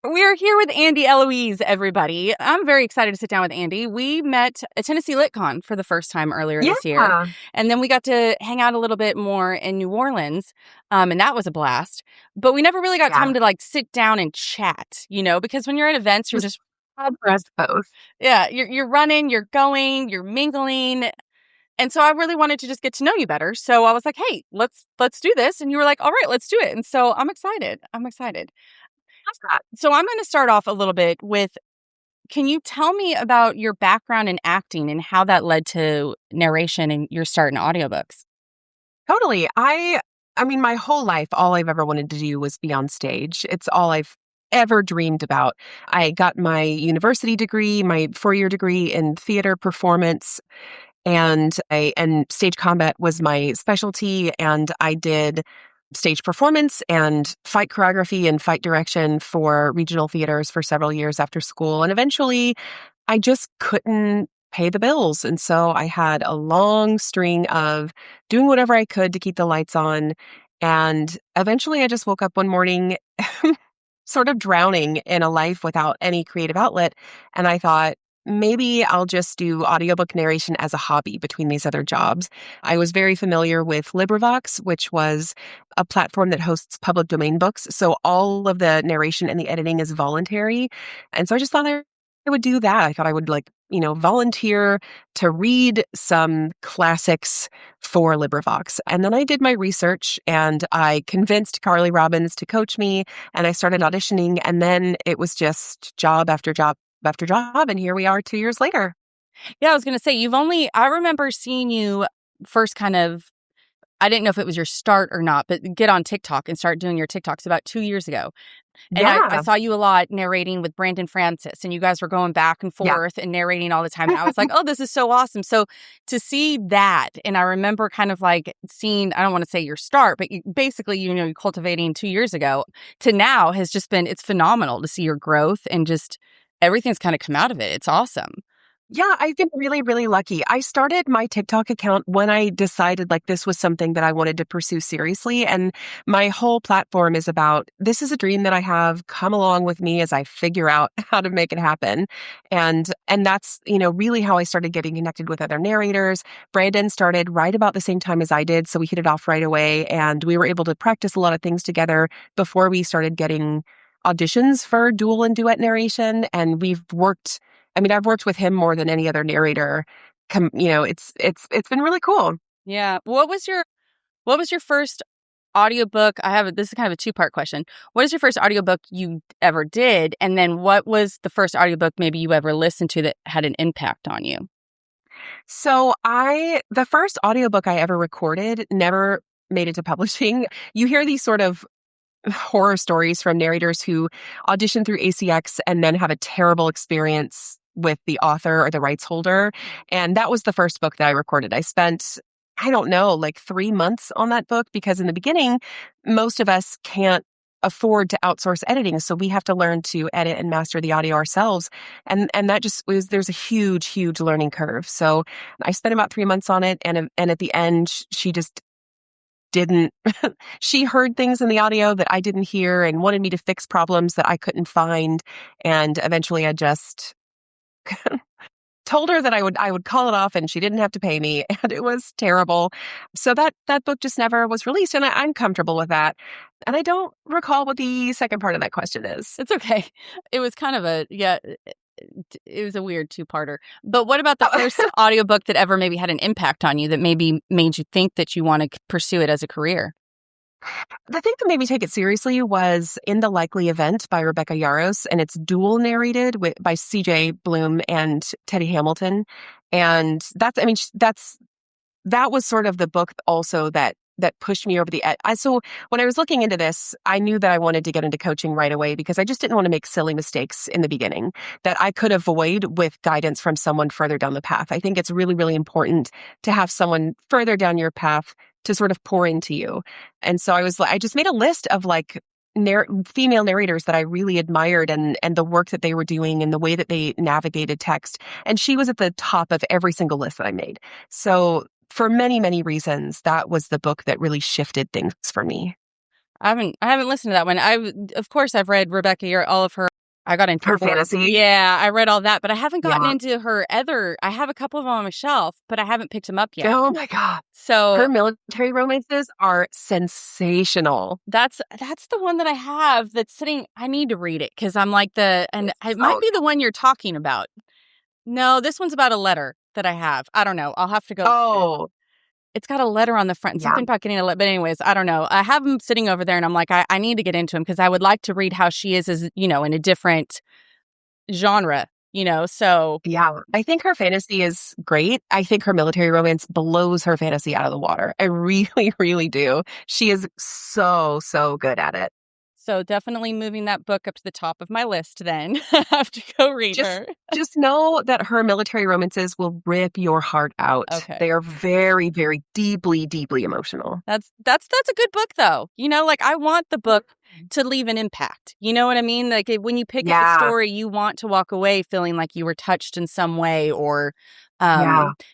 We're here with Andi Eloise, everybody. I'm very excited to sit down with Andi. We met at Tennessee LitCon for the first time earlier this year. And then we got to hang out a little bit more in New Orleans. And that was a blast. But we never really got time to like sit down and chat, because when you're at events, you're just for us both. Yeah, you're running, you're going, you're mingling. And so I really wanted to just get to know you better. So I was like, hey, let's do this. And you were like, all right, let's do it. And so I'm excited. So I'm going to start off a little bit with, can you tell me about your background in acting and how that led to narration and your start in audiobooks? Totally. I mean, my whole life, all I've ever wanted to do was be on stage. It's all I've ever dreamed about. I got my university degree, my 4-year degree in theater performance, and stage combat was my specialty. And I did stage performance and fight choreography and fight direction for regional theaters for several years after school. And eventually I just couldn't pay the bills. And so I had a long string of doing whatever I could to keep the lights on. And eventually I just woke up one morning sort of drowning in a life without any creative outlet. And I thought, maybe I'll just do audiobook narration as a hobby between these other jobs. I was very familiar with LibriVox, which was a platform that hosts public domain books. So all of the narration and the editing is voluntary. And so I just thought I would do that. I thought I would volunteer to read some classics for LibriVox. And then I did my research and I convinced Carly Robbins to coach me and I started auditioning. And then it was just job after job after job. And here we are 2 years later. Yeah, I was going to say, I remember seeing you first I didn't know if it was your start or not, but get on TikTok and start doing your TikToks about 2 years ago. And I saw you a lot narrating with Brandon Francis, and you guys were going back and forth and narrating all the time. And I was like, oh, this is so awesome. So to see that, and I remember kind of like seeing, I don't want to say your start, but basically, you're cultivating 2 years ago to now has just been, it's phenomenal to see your growth and just everything's kind of come out of it. It's awesome. Yeah, I've been really, really lucky. I started my TikTok account when I decided this was something that I wanted to pursue seriously. And my whole platform is about, this is a dream that I have. Come along with me as I figure out how to make it happen. And that's, really how I started getting connected with other narrators. Brandon started right about the same time as I did. So we hit it off right away. And we were able to practice a lot of things together before we started getting auditions for dual and duet narration. And I've worked with him more than any other narrator. It's been really cool. Yeah. What was your first audiobook? This is kind of a two-part question. What is your first audiobook you ever did? And then what was the first audiobook maybe you ever listened to that had an impact on you? So the first audiobook I ever recorded never made it to publishing. You hear these sort of horror stories from narrators who audition through ACX and then have a terrible experience with the author or the rights holder. And that was the first book that I recorded. I spent, 3 months on that book because in the beginning, most of us can't afford to outsource editing. So we have to learn to edit and master the audio ourselves. And that just there's a huge, huge learning curve. So I spent about 3 months on it. And at the end, she just didn't, she heard things in the audio that I didn't hear and wanted me to fix problems that I couldn't find. And eventually I just told her that I would call it off and she didn't have to pay me. And it was terrible. So that book just never was released. And I'm comfortable with that. And I don't recall what the second part of that question is. It's okay. It was kind of it was a weird two-parter. But what about the first audiobook that ever maybe had an impact on you that maybe made you think that you want to pursue it as a career? The thing that made me take it seriously was In the Likely Event by Rebecca Yarros, and it's dual narrated by C.J. Bloom and Teddy Hamilton. And that was sort of the book also that pushed me over the edge. So when I was looking into this, I knew that I wanted to get into coaching right away because I just didn't want to make silly mistakes in the beginning that I could avoid with guidance from someone further down the path. I think it's really, really important to have someone further down your path to sort of pour into you. And so I just made a list of female narrators that I really admired and the work that they were doing and the way that they navigated text. And she was at the top of every single list that I made. So for many, many reasons, that was the book that really shifted things for me. I haven't listened to that one. Of course, I've read Rebecca, all of her I got into her fantasy. Yeah, I read all that, but I haven't gotten into her other. I have a couple of them on my shelf, but I haven't picked them up yet. Oh my God. So her military romances are sensational. That's the one that I have that's sitting. I need to read it because I'm like it might be the one you're talking about. No, this one's about a letter that I have. I don't know. I'll have to go. Oh. It's got a letter on the front. Something about getting a letter. But anyways, I don't know. I have them sitting over there and I'm like, I need to get into them because I would like to read how she is as, in a different genre, so. Yeah, I think her fantasy is great. I think her military romance blows her fantasy out of the water. I really, really do. She is so, so good at it. So definitely moving that book up to the top of my list then. I have to go read her. Just know that her military romances will rip your heart out. Okay. They are very, very deeply, deeply emotional. That's a good book though. I want the book to leave an impact. You know what I mean? Like when you pick up a story, you want to walk away feeling like you were touched in some way or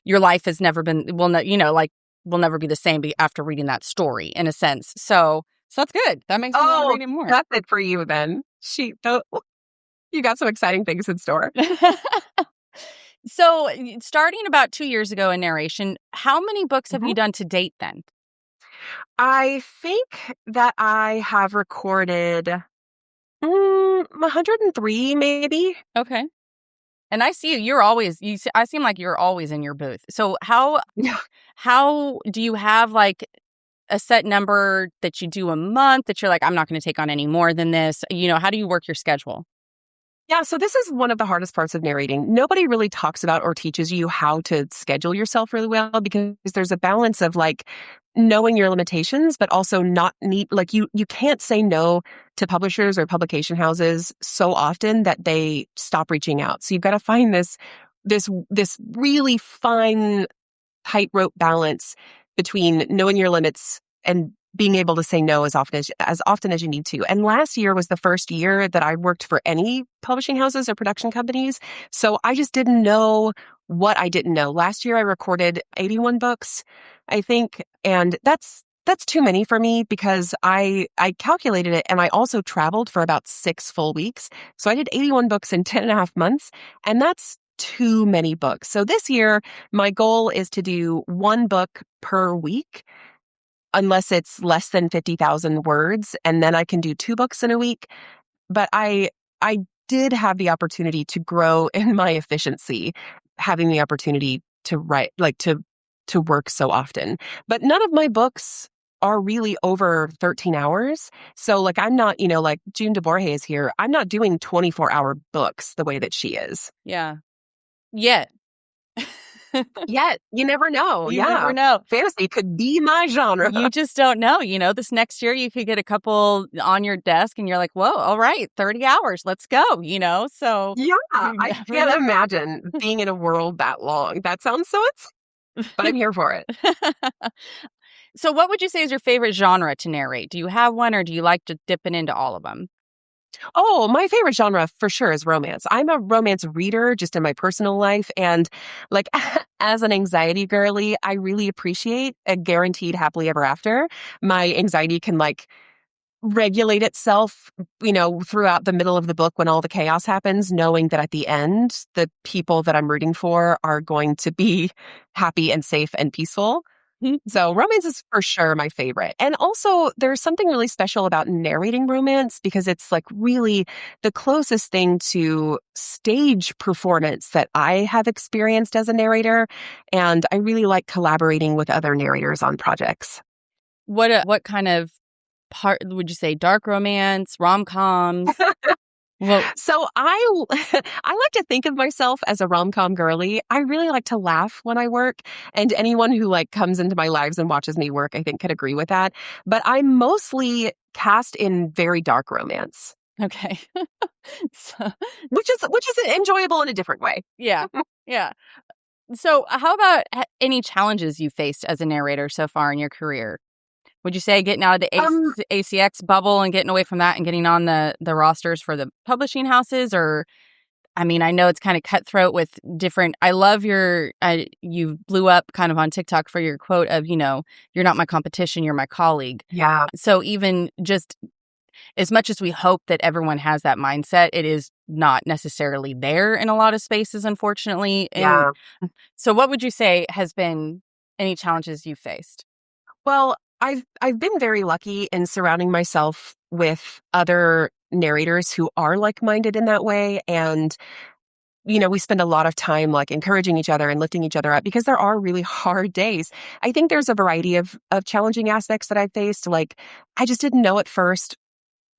your life has never been, will never be the same after reading that story in a sense. So that's good. That makes me want to read it more. That's it for you then. You got some exciting things in store. So starting about 2 years ago in narration, how many books have you done to date then? I think that I have recorded 103 maybe. Okay. And I see you're always, I seem like you're always in your booth. So how do you have like a set number that you do a month that you're like, I'm not going to take on any more than this? How do you work your schedule? Yeah, so this is one of the hardest parts of narrating. Nobody really talks about or teaches you how to schedule yourself really well because there's a balance of like knowing your limitations, but also not you can't say no to publishers or publication houses so often that they stop reaching out. So you've got to find this really fine tightrope balance between knowing your limits and being able to say no as often as you need to. And last year was the first year that I worked for any publishing houses or production companies. So I just didn't know what I didn't know. Last year I recorded 81 books, I think, and that's too many for me because I calculated it and I also traveled for about 6 full weeks. So I did 81 books in 10 and a half months, and that's too many books. So this year my goal is to do 1 book per week, unless it's less than 50,000 words, and then I can do 2 books in a week. But I did have the opportunity to grow in my efficiency, having the opportunity to write, to work so often. But none of my books are really over 13 hours. So I'm not, like June DeBorge here, I'm not doing 24-hour books the way that she is. Yeah. Yet. Yet. You never know. You never know. Fantasy could be my genre. You just don't know. This next year you could get a couple on your desk and you're like, whoa, all right, 30 hours, let's go, so. Yeah, I can't imagine being in a world that long. That sounds so but I'm here for it. So what would you say is your favorite genre to narrate? Do you have one or do you like to dip into all of them? Oh, my favorite genre for sure is romance. I'm a romance reader just in my personal life. And as an anxiety girly, I really appreciate a guaranteed happily ever after. My anxiety can regulate itself, throughout the middle of the book when all the chaos happens, knowing that at the end, the people that I'm rooting for are going to be happy and safe and peaceful. So romance is for sure my favorite. And also there's something really special about narrating romance because it's really the closest thing to stage performance that I have experienced as a narrator. And I really like collaborating with other narrators on projects. What kind of part would you say? Dark romance, rom-coms? Well, so I like to think of myself as a rom-com girly. I really like to laugh when I work, and anyone who comes into my lives and watches me work, I think could agree with that. But I'm mostly cast in very dark romance. Okay. Which is enjoyable in a different way. Yeah. Yeah. So how about any challenges you faced as a narrator so far in your career? Would you say getting out of the ACX bubble and getting away from that and getting on the rosters for the publishing houses? Or, I know it's kind of cutthroat with different. I love you blew up kind of on TikTok for your quote of, you're not my competition, you're my colleague. Yeah. So even just as much as we hope that everyone has that mindset, it is not necessarily there in a lot of spaces, unfortunately. Yeah. And so what would you say has been any challenges you faced? Well, I've been very lucky in surrounding myself with other narrators who are like-minded in that way. And, we spend a lot of time like encouraging each other and lifting each other up because there are really hard days. I think there's a variety of challenging aspects that I faced. Like, I just didn't know at first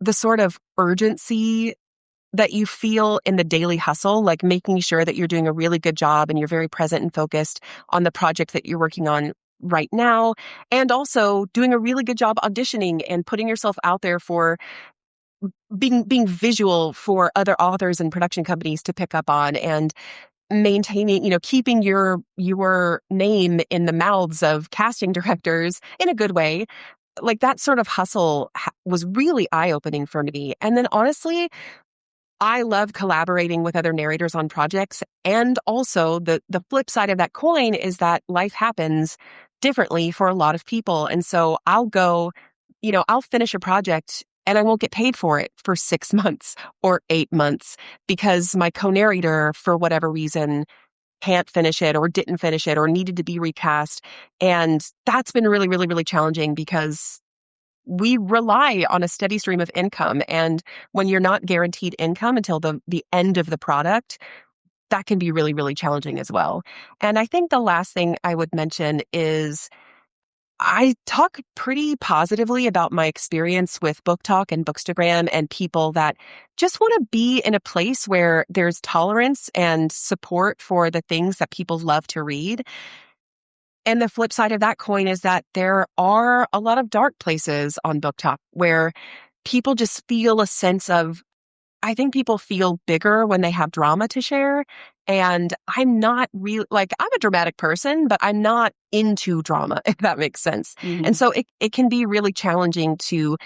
the sort of urgency that you feel in the daily hustle, like making sure that you're doing a really good job and you're very present and focused on the project that you're working on right now, and also doing a really good job auditioning and putting yourself out there for being visual for other authors and production companies to pick up on, and maintaining, keeping your name in the mouths of casting directors in a good way. Like, that sort of hustle was really eye-opening for me. And then honestly, I love collaborating with other narrators on projects. And also the flip side of that coin is that life happens differently for a lot of people. And so I'll finish a project and I won't get paid for it for 6 months or 8 months because my co-narrator, for whatever reason, can't finish it or didn't finish it or needed to be recast. And that's been really, really, really challenging because we rely on a steady stream of income. And when you're not guaranteed income until the end of the product, that can be really, really challenging as well. And I think the last thing I would mention is I talk pretty positively about my experience with Book Talk and Bookstagram and people that just want to be in a place where there's tolerance and support for the things that people love to read. And the flip side of that coin is that there are a lot of dark places on Book Talk where people just feel a sense of, I think people feel bigger when they have drama to share. And I'm not really, like, I'm a dramatic person, but I'm not into drama, if that makes sense. Mm-hmm. And so it can be really challenging to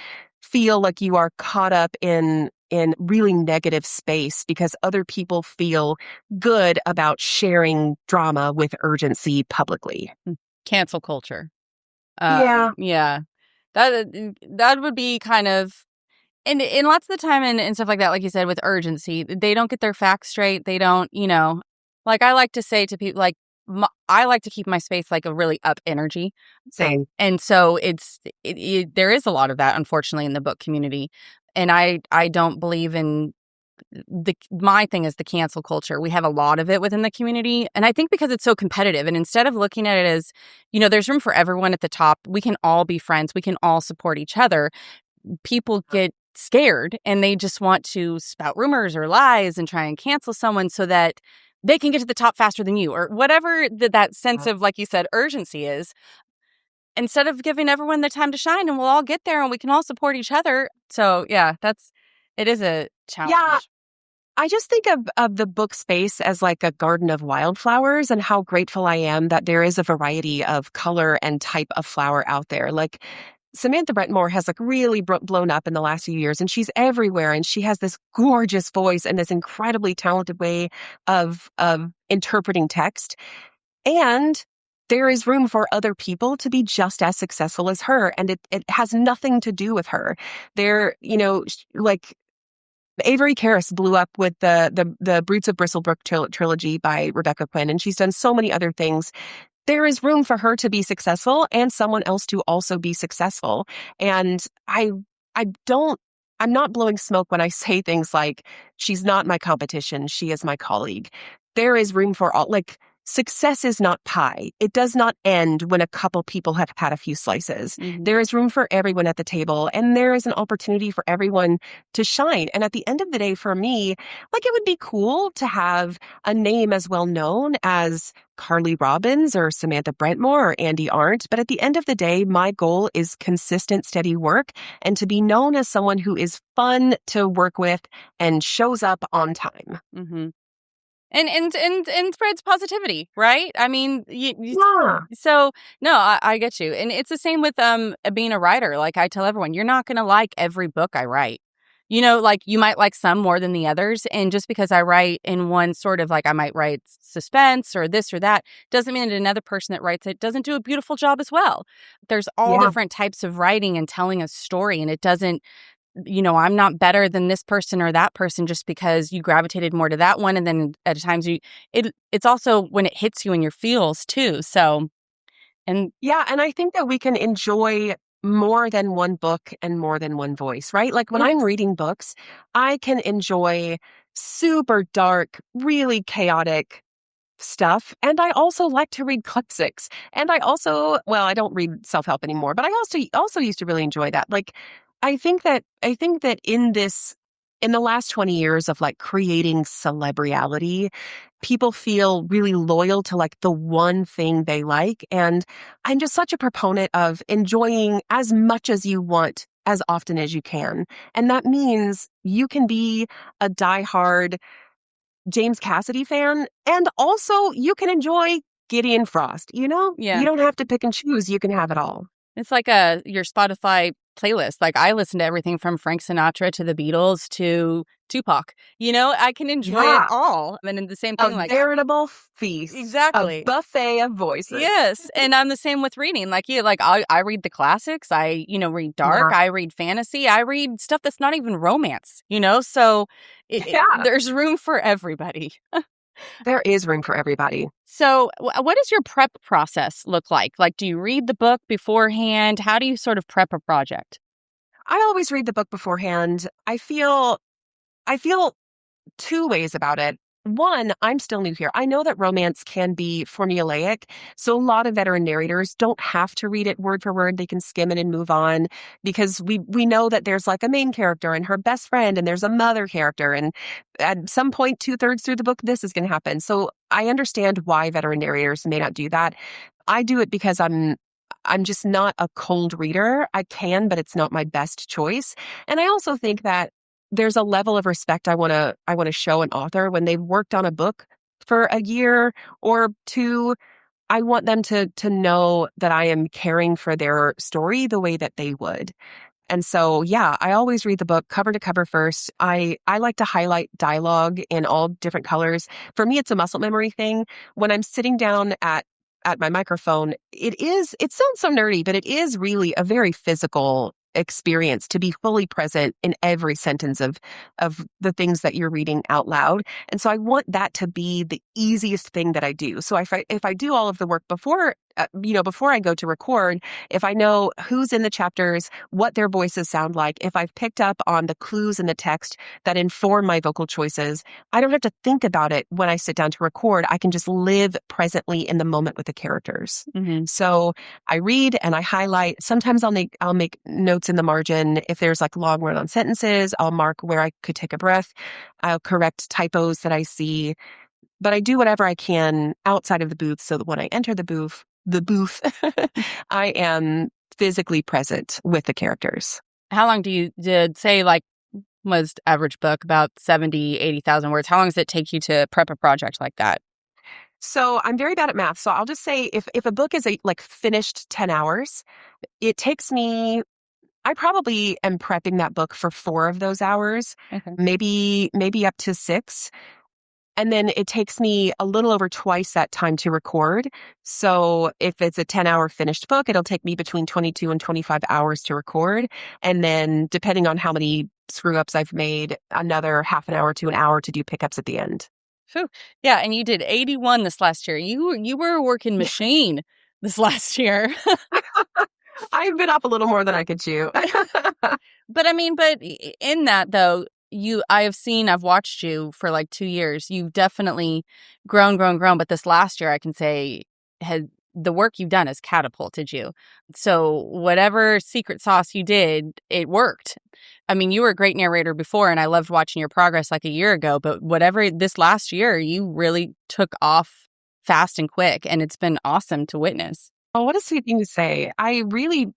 feel like you are caught up in really negative space because other people feel good about sharing drama with urgency publicly. Cancel culture. Yeah. Yeah. That would be kind of, and lots of the time and stuff like that, like you said, with urgency, they don't get their facts straight. They don't, like I like to say to people, like, I like to keep my space like a really up energy. Same. And so there is a lot of that, unfortunately, in the book community. And I don't believe in my thing is the cancel culture. We have a lot of it within the community. And I think because it's so competitive, and instead of looking at it as, there's room for everyone at the top, we can all be friends, we can all support each other. People get scared and they just want to spout rumors or lies and try and cancel someone so that they can get to the top faster than you, or whatever that sense of, like you said, urgency is, instead of giving everyone the time to shine and we'll all get there and we can all support each other. So yeah, it is a challenge. Yeah. I just think of the book space as like a garden of wildflowers, and how grateful I am that there is a variety of color and type of flower out there. Like, Samantha Brentmore has like really blown up in the last few years, and she's everywhere, and she has this gorgeous voice and this incredibly talented way of interpreting text. And there is room for other people to be just as successful as her, and it has nothing to do with her. Like, Avery Karras blew up with the Brutes of Bristlebrook trilogy by Rebecca Quinn, and she's done so many other things. There is room for her to be successful and someone else to also be successful. And I'm not blowing smoke when I say things like, she's not my competition, she is my colleague. There is room for all. Like, success is not pie. It does not end when a couple people have had a few slices. Mm-hmm. There is room for everyone at the table, and there is an opportunity for everyone to shine. And at the end of the day, for me, like, it would be cool to have a name as well known as Carly Robbins or Samantha Brentmore or Andi Arndt. But at the end of the day, my goal is consistent, steady work, and to be known as someone who is fun to work with and shows up on time. Mm-hmm. And spreads positivity, right? I mean, yeah. So no, I get you, and it's the same with being a writer. Like, I tell everyone, you're not going to like every book I write. Like, you might like some more than the others, and just because I write in one sort of, like, I might write suspense or this or that, doesn't mean that another person that writes it doesn't do a beautiful job as well. There's all different types of writing and telling a story, and it doesn't I'm not better than this person or that person just because you gravitated more to that one. And then at times it's also when it hits you in your feels too. So, and yeah, and I think that we can enjoy more than one book and more than one voice, right? Like when I'm reading books, I can enjoy super dark, really chaotic stuff. And I also like to read classics. And I don't read self-help anymore, but I also used to really enjoy that. Like I think that in the last 20 years of like creating celebriality, people feel really loyal to like the one thing they like. And I'm just such a proponent of enjoying as much as you want as often as you can. And that means you can be a diehard James Cassidy fan, and also you can enjoy Gideon Frost, you know? yeah. You don't have to pick and choose, you can have it all. It's like your Spotify playlist. Like I listen to everything from Frank Sinatra to the Beatles to Tupac. I can enjoy it all. And then the same thing, a veritable feast. Exactly. A buffet of voices. Yes. And I'm the same with reading. Like you, like I read the classics. I, read dark. Yeah. I read fantasy. I read stuff that's not even romance, so there's room for everybody. There is room for everybody. So what does your prep process look like? Like, do you read the book beforehand? How do you sort of prep a project? I always read the book beforehand. I feel two ways about it. One, I'm still new here. I know that romance can be formulaic. So a lot of veteran narrators don't have to read it word for word. They can skim it and move on because we know that there's like a main character and her best friend and there's a mother character. And at some point, 2/3 through the book, this is going to happen. So I understand why veteran narrators may not do that. I do it because I'm just not a cold reader. I can, but it's not my best choice. And I also think that there's a level of respect I want to show an author when they've worked on a book for a year or two. I want them to know that I am caring for their story the way that they would. And so, yeah, I always read the book cover to cover first. I like to highlight dialogue in all different colors. For me, it's a muscle memory thing. When I'm sitting down at my microphone, it sounds so nerdy, but it is really a very physical experience to be fully present in every sentence of the things that you're reading out loud. And so I want that to be the easiest thing that I do. So if I do all of the work before before I go to record, if I know who's in the chapters, what their voices sound like, if I've picked up on the clues in the text that inform my vocal choices, I don't have to think about it when I sit down to record. I can just live presently in the moment with the characters. Mm-hmm. So I read and I highlight. Sometimes I'll make notes in the margin. If there's like long run-on sentences, I'll mark where I could take a breath. I'll correct typos that I see. But I do whatever I can outside of the booth so that when I enter the booth, I am physically present with the characters. How long did say like was average book about 70, 80,000 words? How long does it take you to prep a project like that? So I'm very bad at math. So I'll just say if a book is finished 10 hours, it takes me, I probably am prepping that book for 4 of those hours, maybe up to 6. And then it takes me a little over twice that time to record. So if it's a 10-hour finished book, it'll take me between 22 and 25 hours to record. And then depending on how many screw ups I've made, another half an hour to an hour to do pickups at the end. Whew. Yeah, and you did 81 this last year. You were a working machine this last year. I've been up a little more than I could chew. But in that though, I've watched you for like 2 years. You've definitely grown. But this last year, I can say, the work you've done has catapulted you. So whatever secret sauce you did, it worked. I mean, you were a great narrator before, and I loved watching your progress like a year ago. But whatever this last year, you really took off fast and quick, and it's been awesome to witness. Oh, what a sweet thing to say. I really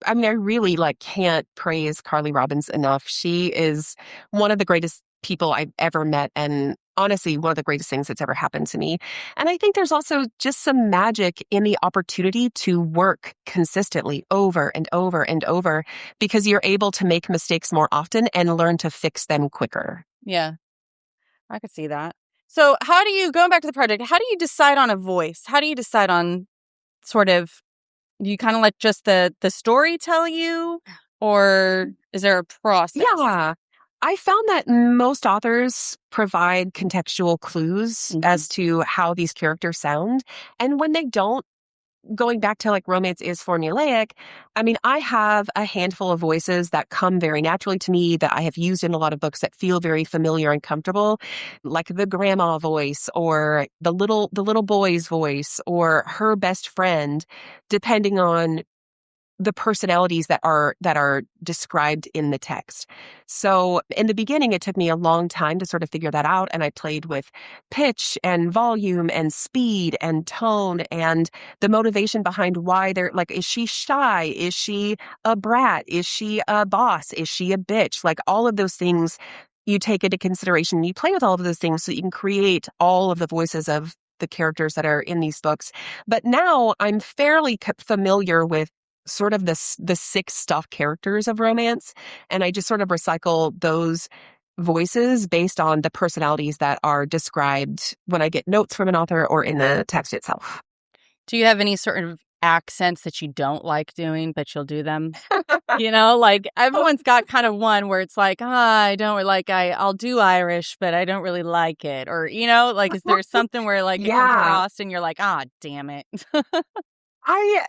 can't praise Carly Robbins enough. She is one of the greatest people I've ever met, and honestly, one of the greatest things that's ever happened to me. And I think there's also just some magic in the opportunity to work consistently over and over and over because you're able to make mistakes more often and learn to fix them quicker. Yeah, I could see that. So going back to the project, how do you decide on a voice? How do you decide on sort of, do you kind of let just the story tell you? or is there a process? Yeah. I found that most authors provide contextual clues as to how these characters sound. And when they don't, going back to like romance is formulaic, I mean, I have a handful of voices that come very naturally to me that I have used in a lot of books that feel very familiar and comfortable, like the grandma voice or the little boy's voice or her best friend, depending on the personalities that are described in the text. So in the beginning, it took me a long time to sort of figure that out. And I played with pitch and volume and speed and tone and the motivation behind why they're like, is she shy? Is she a brat? Is she a boss? Is she a bitch? Like all of those things you take into consideration. You play with all of those things so you can create all of the voices of the characters that are in these books. But now I'm fairly familiar with sort of the six stuff characters of romance. And I just sort of recycle those voices based on the personalities that are described when I get notes from an author or in the text itself. Do you have any sort of accents that you don't like doing, but you'll do them? Like everyone's got kind of one where it's like, I don't like, I'll do Irish, but I don't really like it. Or, like, is there something where like it comes across and you're like, damn it.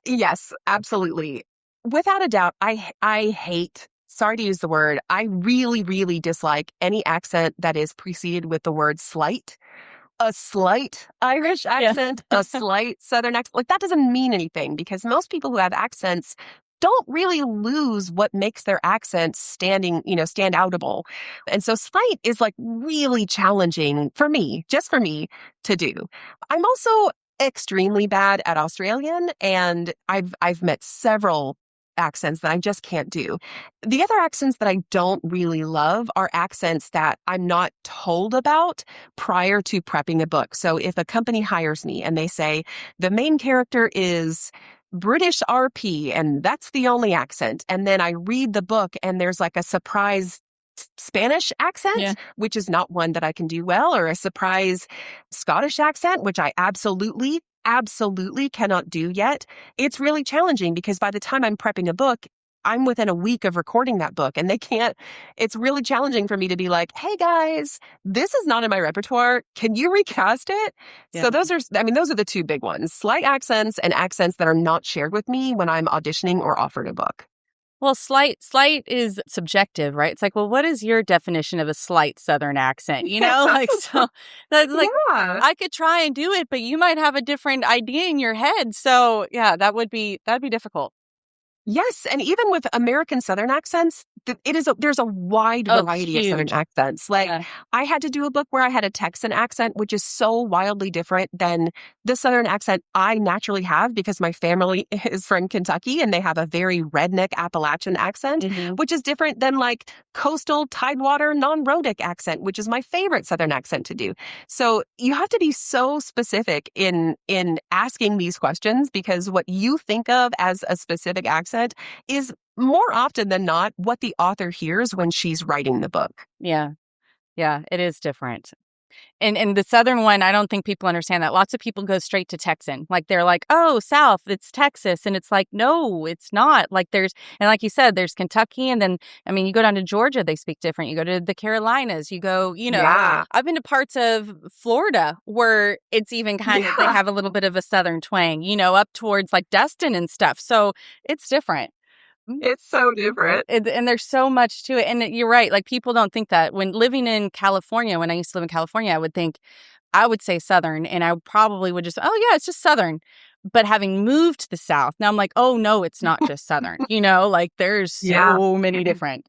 Yes, absolutely. Without a doubt, I hate, sorry to use the word, I really, really dislike any accent that is preceded with the word slight. A slight Irish accent, a slight Southern accent. Like that doesn't mean anything because most people who have accents don't really lose what makes their accent stand outable. And so slight is like really challenging for me, just for me to do. I'm also extremely bad at Australian, and I've met several accents that I just can't do. The other accents that I don't really love are accents that I'm not told about prior to prepping a book. So if a company hires me and they say the main character is British RP and that's the only accent, and then I read the book and there's like a surprise Spanish accent, which is not one that I can do well, or a surprise Scottish accent, which I absolutely cannot do yet. It's really challenging because by the time I'm prepping a book, I'm within a week of recording that book and it's really challenging for me to be like, hey guys, this is not in my repertoire. Can you recast it? Yeah. So those are the two big ones, slight accents and accents that are not shared with me when I'm auditioning or offered a book. Well, slight is subjective, right? It's like, well, what is your definition of a slight Southern accent? Like, so that's like, I could try and do it, but you might have a different idea in your head. So yeah, that'd be difficult. Yes, and even with American Southern accents, there's a wide variety of Southern accents. Like I had to do a book where I had a Texan accent, which is so wildly different than the Southern accent I naturally have because my family is from Kentucky and they have a very redneck Appalachian accent, which is different than like coastal Tidewater non-rhodic accent, which is my favorite Southern accent to do. So you have to be so specific in asking these questions because what you think of as a specific accent is more often than not what the author hears when she's writing the book. Yeah, it is different. And the Southern one, I don't think people understand that. Lots of people go straight to Texan. Like they're like, oh, South, it's Texas. And it's like, no, it's not. Like and like you said, there's Kentucky. And then, I mean, you go down to Georgia, they speak different. You go to the Carolinas, you go, I've been to parts of Florida where it's even kind of, they have a little bit of a Southern twang, up towards like Destin and stuff. So it's different. It's so different. And there's so much to it. And you're right. Like people don't think that when living in California, when I used to live in California, I would say Southern and I probably would just, oh yeah, it's just Southern. But having moved to the South, now I'm like, oh no, it's not just Southern, like there's so many different.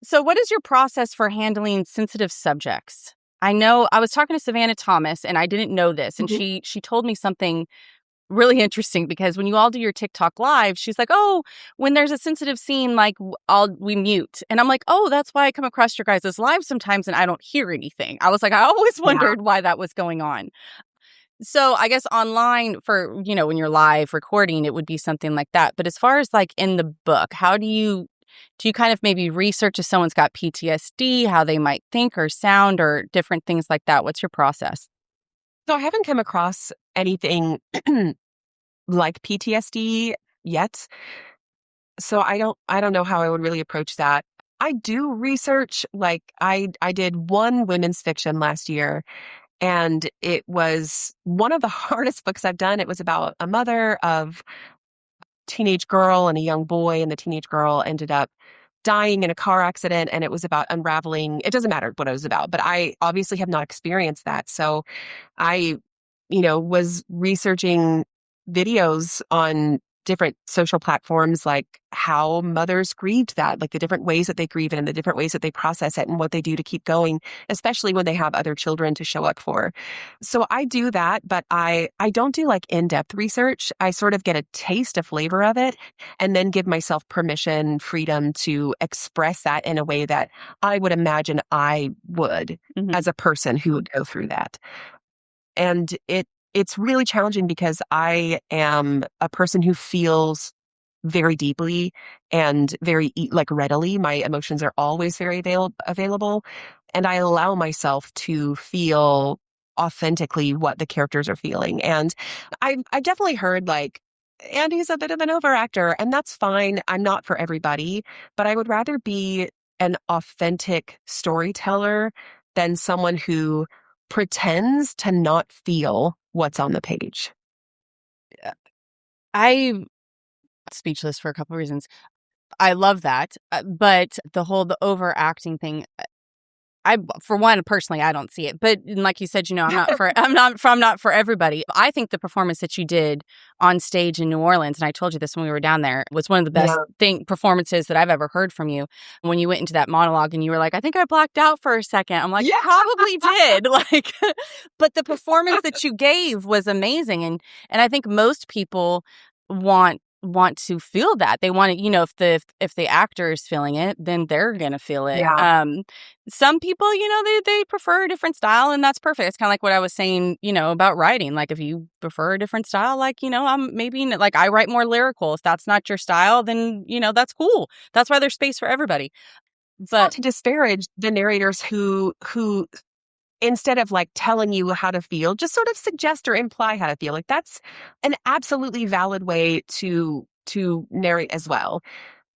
So what is your process for handling sensitive subjects? I know I was talking to Savannah Thomas and I didn't know this. And she told me something really interesting because when you all do your TikTok live, she's like, oh, when there's a sensitive scene, like we mute. And I'm like, oh, that's why I come across your guys' live sometimes and I don't hear anything. I was like, I always wondered why that was going on. So I guess online for, when you're live recording, it would be something like that. But as far as like in the book, how do you kind of maybe research if someone's got PTSD, how they might think or sound or different things like that? What's your process? So I haven't come across anything like PTSD yet. So I don't know how I would really approach that. I do research, like I did one women's fiction last year, and it was one of the hardest books I've done. It was about a mother of teenage girl and a young boy, and the teenage girl ended up dying in a car accident, and it was about unraveling. It doesn't matter what it was about, but I obviously have not experienced that. So I, was researching videos on different social platforms, like how mothers grieved that, like the different ways that they grieve it and the different ways that they process it and what they do to keep going, especially when they have other children to show up for. So I do that, but I don't do like in-depth research. I sort of get a taste, a flavor of it, and then give myself permission, freedom to express that in a way that I would imagine I would as a person who would go through that. And it's really challenging because I am a person who feels very deeply and very like readily. My emotions are always very available, and I allow myself to feel authentically what the characters are feeling. And I've definitely heard like Andy's a bit of an overactor, and that's fine. I'm not for everybody, but I would rather be an authentic storyteller than someone who pretends to not feel what's on the page. I'm speechless for a couple of reasons. I love that, but the overacting thing, for one, personally, I don't see it. But like you said, I'm not for everybody. I think the performance that you did on stage in New Orleans, and I told you this when we were down there, was one of the best performances that I've ever heard from you. When you went into that monologue and you were like, I think I blacked out for a second. I'm like, probably did. Like, but the performance that you gave was amazing. And I think most people want to feel that. They want to, if the actor is feeling it, then they're gonna feel it. Some people, they prefer a different style, and that's perfect. It's kind of like what I was saying, about writing. Like if you prefer a different style, like, I'm maybe like I write more lyrical. If that's not your style, then that's cool. That's why there's space for everybody. But not to disparage the narrators who instead of like telling you how to feel, just sort of suggest or imply how to feel. Like that's an absolutely valid way to narrate as well.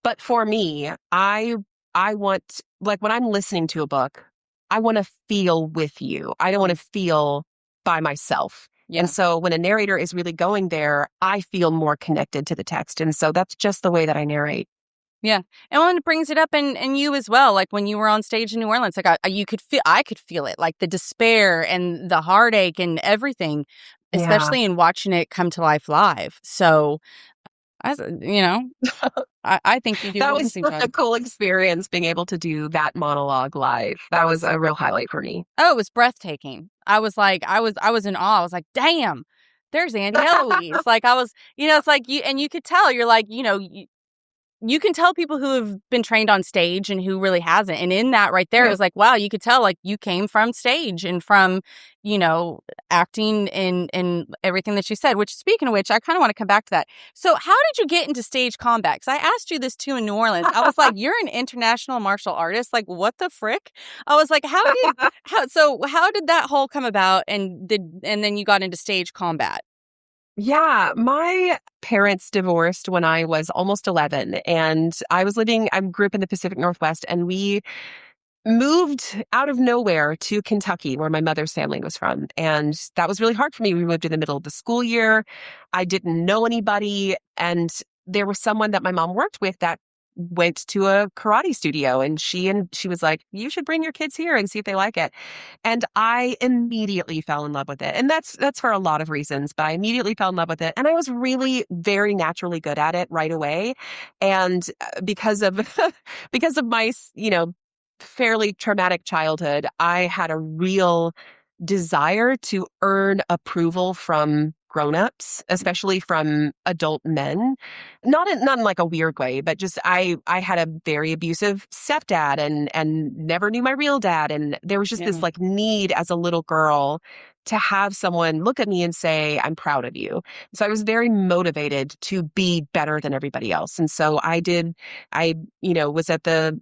But for me, I want, like when I'm listening to a book, I want to feel with you. I don't want to feel by myself. Yeah. And so when a narrator is really going there, I feel more connected to the text. And so that's just the way that I narrate. Yeah. And when it brings it up and you as well, like when you were on stage in New Orleans, like I could feel it, like the despair and the heartache and everything, especially in watching it come to life live. So, I think you do. That was such a cool experience being able to do that monologue live. That was a real highlight for me. Oh, it was breathtaking. I was like, I was in awe. I was like, damn, there's Andi Eloise. Like I was, it's like you could tell you're like, you can tell people who have been trained on stage and who really hasn't. And in that right there, it was like, wow, you could tell like you came from stage and from, acting and everything that you said, which speaking of which, I kind of want to come back to that. So how did you get into stage combat? Because I asked you this too in New Orleans. I was like, you're an international martial artist. Like, what the frick? I was like, how did that whole come about? And then you got into stage combat? Yeah, my parents divorced when I was almost 11, and I grew up in the Pacific Northwest, and we moved out of nowhere to Kentucky, where my mother's family was from. And that was really hard for me. We moved in the middle of the school year. I didn't know anybody. And there was someone that my mom worked with that went to a karate studio, and she was like, you should bring your kids here and see if they like it. And I immediately fell in love with it. And that's for a lot of reasons, but I immediately fell in love with it. And I was really very naturally good at it right away. And because of my, fairly traumatic childhood, I had a real desire to earn approval from grown-ups, especially from adult men. Not in like a weird way, but just I had a very abusive stepdad and never knew my real dad. And there was just this like need as a little girl to have someone look at me and say, I'm proud of you. So I was very motivated to be better than everybody else. And so I was at the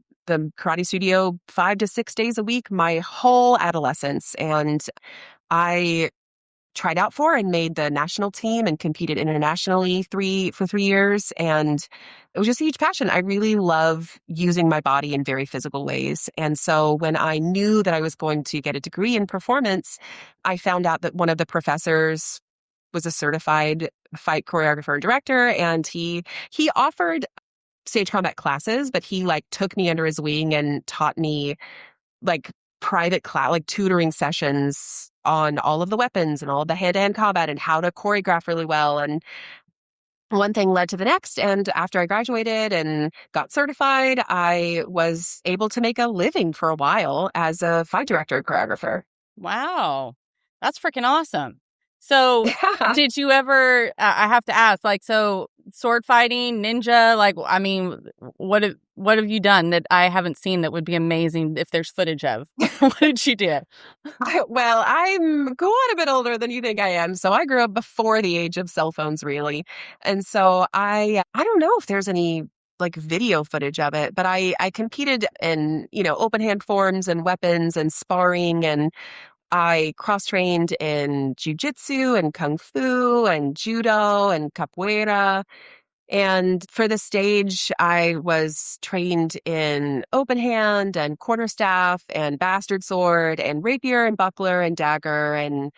karate studio 5 to 6 days a week my whole adolescence. And I tried out for and made the national team and competed internationally for 3 years. And it was just a huge passion. I really love using my body in very physical ways. And so when I knew that I was going to get a degree in performance, I found out that one of the professors was a certified fight choreographer and director, and he offered stage combat classes, but he like took me under his wing and taught me like private class, like tutoring sessions on all of the weapons and all of the hand-to-hand combat and how to choreograph really well. And one thing led to the next. And after I graduated and got certified, I was able to make a living for a while as a fight director and choreographer. Wow. That's freaking awesome. So Yeah. did you ever, I have to ask, like, so sword fighting, ninja, like, I mean, what have you done that I haven't seen that would be amazing if there's footage of? What did you do? Well, I'm quite a bit older than you think I am. So I grew up before the age of cell phones, really. And so I don't know if there's any like video footage of it, but I competed in, open hand forms and weapons and sparring, and I cross-trained in jiu-jitsu and kung fu and judo and capoeira. And for the stage, I was trained in open hand and quarterstaff and bastard sword and rapier and buckler and dagger and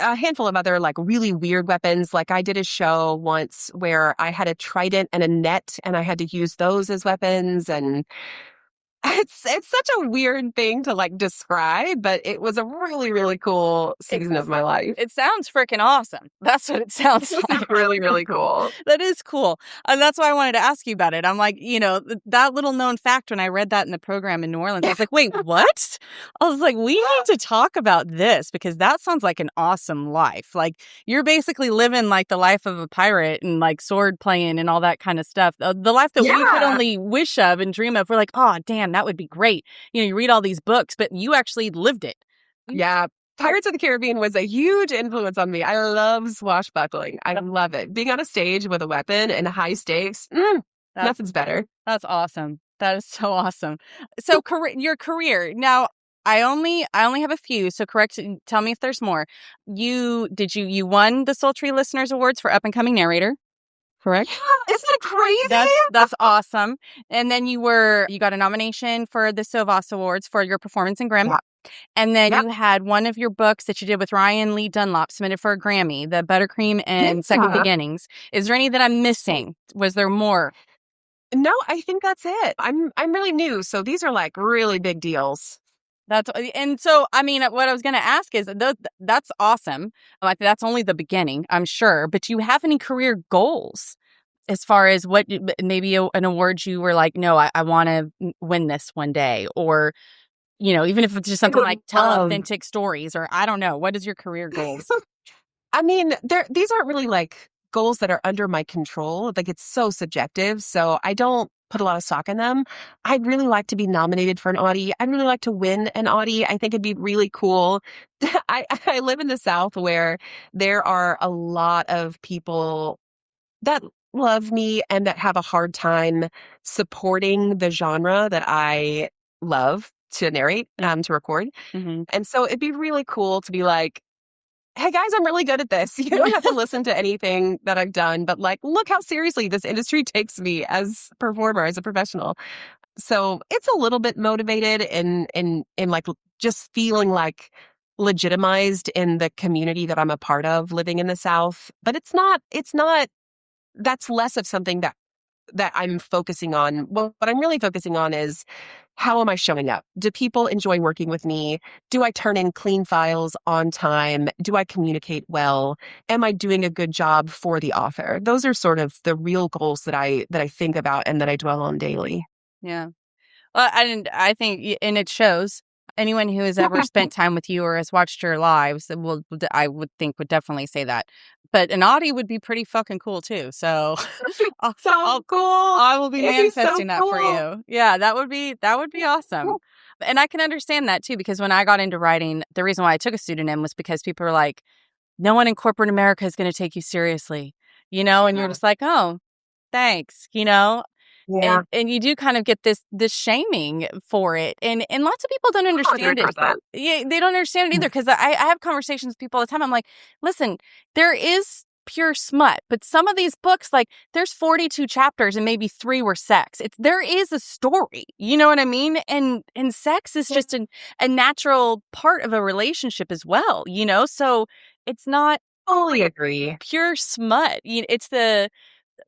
a handful of other like really weird weapons. Like I did a show once where I had a trident and a net and I had to use those as weapons. And it's such a weird thing to like describe, but it was a really, really cool season of my life. It sounds freaking awesome. That's what it sounds like. Really, really cool. That is cool. And that's why I wanted to ask you about it. I'm like, that little known fact when I read that in the program in New Orleans, I was like, wait, what? I was like, we need to talk about this because that sounds like an awesome life. Like you're basically living like the life of a pirate and like sword playing and all that kind of stuff. The life that we could only wish of and dream of. We're like, oh, damn, that would be great. You read all these books, but you actually lived it. Yeah. Pirates of the Caribbean was a huge influence on me. I love swashbuckling. I love it. Being on a stage with a weapon and high stakes, nothing's better. That's awesome. That is so awesome. So your career. Now, I only have a few, so tell me if there's more. You won the Sultry Listeners Awards for Up and Coming Narrator. Correct? Yeah, isn't that crazy? That's awesome. And then you got a nomination for the SOVAS Awards for your performance in Grammy. Yeah. And then you had one of your books that you did with Ryan Lee Dunlap submitted for a Grammy, the Buttercream and Second Beginnings. Is there any that I'm missing? Was there more? No, I think that's it. I'm really new, so these are like really big deals. And so, I mean, what I was going to ask is that's awesome. Like that's only the beginning, I'm sure. But do you have any career goals as far as what maybe an award you were like, no, I want to win this one day, or even if it's just something like tell authentic stories, or I don't know, what is your career goals? I mean, these aren't really like goals that are under my control. Like it's so subjective, so I don't put a lot of stock in them. I'd really like to be nominated for an Audie. I'd really like to win an Audie. I think it'd be really cool. I live in the South where there are a lot of people that love me and that have a hard time supporting the genre that I love to narrate, to record. Mm-hmm. And so it'd be really cool to be like, hey guys, I'm really good at this. You don't have to listen to anything that I've done, but like, look how seriously this industry takes me as a performer, as a professional. So it's a little bit motivated in like just feeling like legitimized in the community that I'm a part of living in the South. But it's not, that's less of something that I'm focusing on. Well, what I'm really focusing on is how am I showing up? Do people enjoy working with me? Do I turn in clean files on time? Do I communicate well? Am I doing a good job for the author? Those are sort of the real goals that I think about and that I dwell on daily. Yeah. Well, I think, and it shows. Anyone who has ever spent time with you or has watched your lives I would definitely say that. But an Audie would be pretty fucking cool too. So cool. I will be manifesting that for you. Yeah, that would be awesome. Cool. And I can understand that too, because when I got into writing, the reason why I took a pseudonym was because people are like, no one in corporate America is going to take you seriously, and you're just like, oh, thanks, Yeah. And you do kind of get this shaming for it. And lots of people don't understand 100%. it. Yeah, they don't understand it either, because I have conversations with people all the time. I'm like, listen, there is pure smut, but some of these books, like, there's 42 chapters and maybe 3 were sex. There is a story, you know what I mean? And sex is just a natural part of a relationship as well, you know? So it's not Totally agree. pure smut. It's the,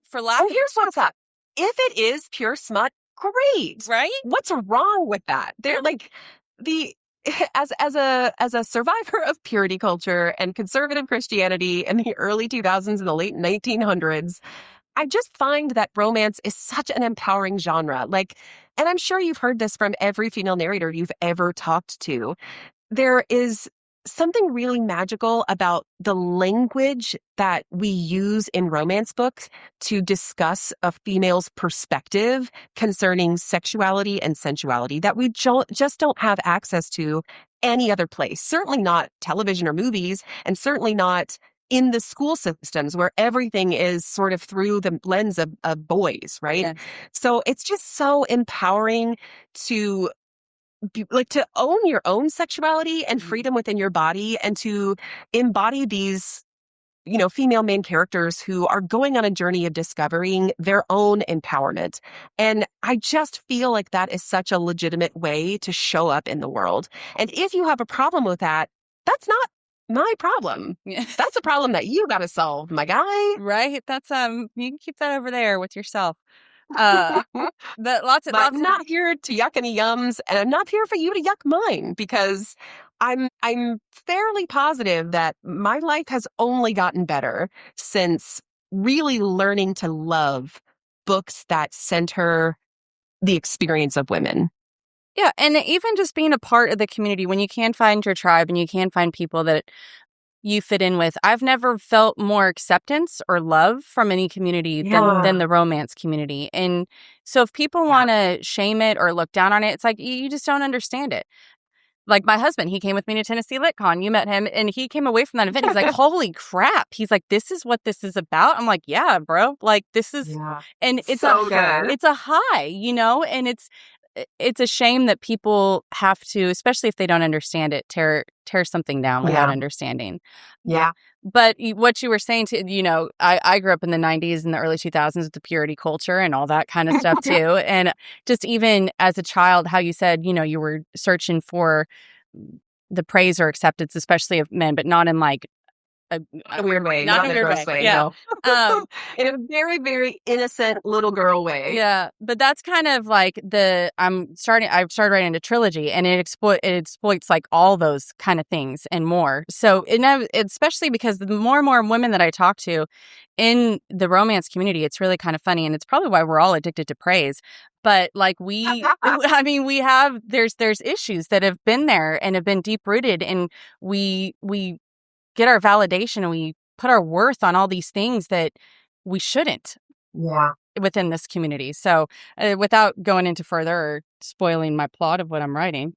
for lack of... here's what's up. If it is pure smut, great. Right? What's wrong with that? They're like as a survivor of purity culture and conservative Christianity in the early 2000s and the late 1900s, I just find that romance is such an empowering genre. Like, and I'm sure you've heard this from every female narrator you've ever talked to. There is something really magical about the language that we use in romance books to discuss a female's perspective concerning sexuality and sensuality that we just don't have access to any other place. Certainly not television or movies, and certainly not in the school systems where everything is sort of through the lens of boys, right? Yeah. So it's just so empowering to to own your own sexuality and freedom within your body, and to embody these, female main characters who are going on a journey of discovering their own empowerment. And I just feel like that is such a legitimate way to show up in the world. And if you have a problem with that, that's not my problem. Yeah. That's a problem that you got to solve, my guy. Right? That's you can keep that over there with yourself. But I'm not here to yuck any yums, and I'm not here for you to yuck mine, because I'm fairly positive that my life has only gotten better since really learning to love books that center the experience of women. Yeah, and even just being a part of the community, when you can find your tribe and you can find people that you fit in with. I've never felt more acceptance or love from any community than the romance community. And so if people want to shame it or look down on it, it's like, you just don't understand it. Like my husband, he came with me to Tennessee LitCon. You met him, and he came away from that event. He's like, holy crap. He's like, this is what this is about. I'm like, yeah, bro. Like, this is, and it's so good. It's a high, and it's a shame that people have to, especially if they don't understand it, tear something down without understanding. Yeah. But what you were saying to, I grew up in the 90s and the early 2000s with the purity culture and all that kind of stuff too. And just even as a child, how you said, you were searching for the praise or acceptance, especially of men, but not in like a weird way, not in a gross way. Yeah. No. In a very, very innocent little girl way. Yeah, but that's kind of like I've started writing into trilogy, and it exploits like all those kind of things and more. So, especially because the more and more women that I talk to in the romance community, it's really kind of funny, and it's probably why we're all addicted to praise. But like we have, there's issues that have been there and have been deep rooted, and we get our validation and we put our worth on all these things that we shouldn't within this community. So without going into further or spoiling my plot of what I'm writing.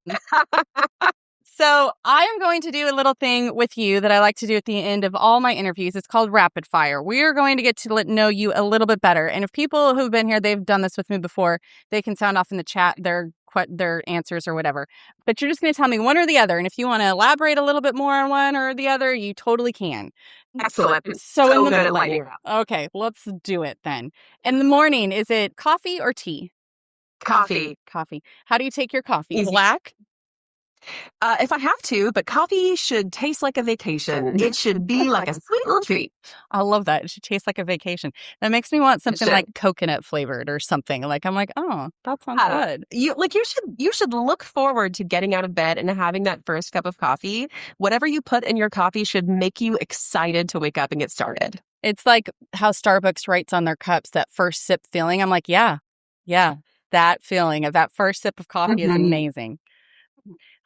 So I am going to do a little thing with you that I like to do at the end of all my interviews. It's called Rapid Fire. We are going to get to know you a little bit better. And if people who've been here, they've done this with me before, they can sound off in the chat their answers or whatever. But you're just going to tell me one or the other. And if you want to elaborate a little bit more on one or the other, you totally can. Excellent. So good at lightning round. Okay, let's do it then. In the morning, is it coffee or tea? Coffee. How do you take your coffee? Easy. Black? If I have to, but coffee should taste like a vacation. It should be like a sweet little treat. I love that. It should taste like a vacation. That makes me want something like coconut flavored or something. Like I'm like, oh, that sounds good. You should look forward to getting out of bed and having that first cup of coffee. Whatever you put in your coffee should make you excited to wake up and get started. It's like how Starbucks writes on their cups, that first sip feeling. I'm like, yeah, that feeling of that first sip of coffee is amazing.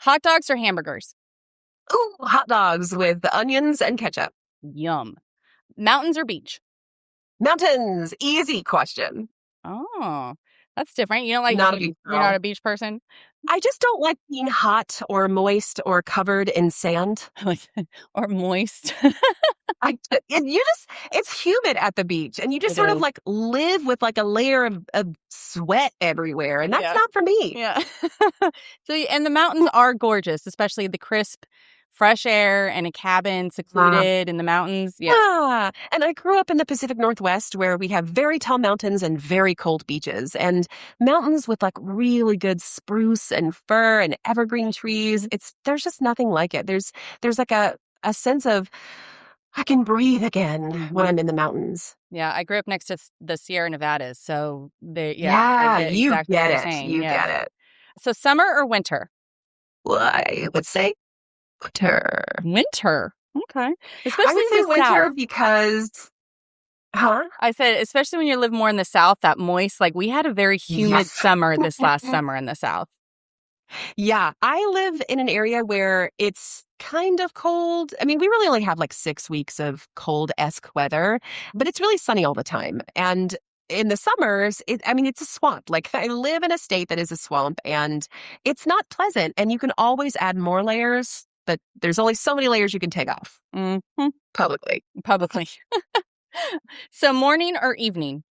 Hot dogs or hamburgers? Ooh, hot dogs with the onions and ketchup. Yum. Mountains or beach? Mountains. Easy question. Oh, that's different. You don't like you're not a beach person? I just don't like being hot or moist or covered in sand. Or moist. it's humid at the beach, and you just sort of like live with like a layer of sweat everywhere, and that's not for me. Yeah. And the mountains are gorgeous, especially the crisp, fresh air and a cabin secluded in the mountains. Yeah. And I grew up in the Pacific Northwest where we have very tall mountains and very cold beaches, and mountains with like really good spruce and fir and evergreen trees. There's just nothing like it. There's like a sense of I can breathe again when I'm in the mountains. Yeah, I grew up next to the Sierra Nevadas, so I get you exactly get what it. you're saying. You get it. So summer or winter? Well, I would say winter. Winter. Okay. Especially I would say winter South. Because I said, especially when you live more in the South, that moist, like we had a very humid summer this last summer in the South. Yeah, I live in an area where it's kind of cold. I mean, we really only have like 6 weeks of cold-esque weather, but it's really sunny all the time. And in the summers, it's a swamp. Like I live in a state that is a swamp, and it's not pleasant. And you can always add more layers, but there's only so many layers you can take off. Mm-hmm. Publicly. So morning or evening?